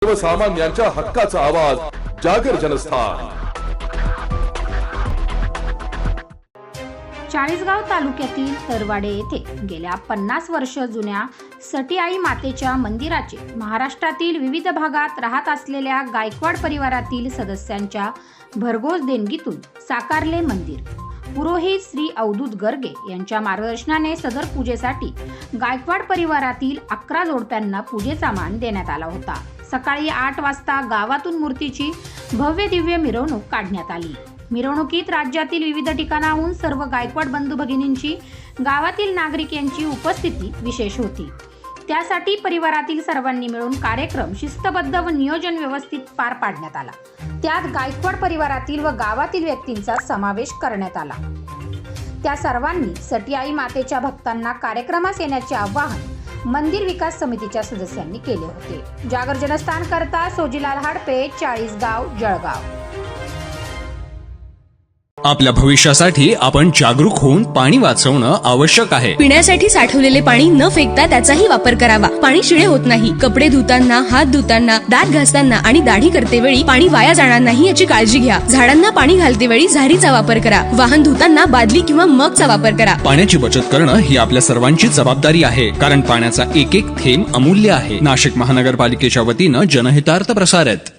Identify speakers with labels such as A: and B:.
A: सर्वसामान्यांच्या हक्काचा आवाज जागर जनस्थान।
B: चाळीसगाव तालुक्यातील तरवाडे येथे गेल्या 50 वर्ष जुन्या सटीआई मातेच्या मंदिराचे महाराष्ट्रातील विविध भागात राहत असलेल्या गायकवाड परिवारातील सदस्यांच्या भरघोस देणगीतून साकारले मंदिर। पुरोहित श्री अवधूत गर्गे यांच्या मार्गदर्शनाने सदर पूजेसाठी गायकवाड परिवारातील 11 जोडप्यांना पूजेचा मान देण्यात आला होता। सकाळी 8 वाजता गावातून मूर्तीची भव्य दिव्य मिरवणूक काढण्यात आली। मिरवणुकीत राज्यातील विविध ठिकाणाहून सर्व गायकवाड बंधू भगिनींची, गावातील नागरिक यांची उपस्थिती विशेष होती। त्यासाठी परिवारातील सर्वांनी मिळून कार्यक्रम शिस्तबद्ध व नियोजन व्यवस्थित पार पाडण्यात आला। त्यात गायकवाड परिवारातील व गावातील व्यक्तींचा समावेश करण्यात आला। त्या सर्वांनी सटीआई मातेच्या भक्तांना कार्यक्रमास येण्याचे आवाहन मंदिर विकास समितीच्या सदस्यांनी केले होते। जागर जनस्थान करता सोजीलाल हाडपे, चाळीसगाव, जळगाव।
C: आपल्या भविष्यासाठी आपण जागरूक होऊन पाणी वाचवणं आवश्यक आहे।
D: पिण्यासाठी साठवलेले पाणी न फेकता त्याचाही वापर करावा। पाणी शिळे होत नाही। कपडे धुताना, हात धुताना, दात घासताना आणि दाढी करतेवेळी पाणी वाया जाणार नाही याची काळजी घ्या। झाडांना पाणी घालतेवेळी झारीचा वापर करा। वाहन धुताना बादली किंवा मगचा वापर करा।
C: पाण्याची बचत करणं ही आपल्या सर्वांची जबाबदारी आहे, कारण पाण्याचा एक एक थेंब अमूल्य आहे। नाशिक महानगरपालिकेच्या वतीनं जनहितार्थ प्रसारित।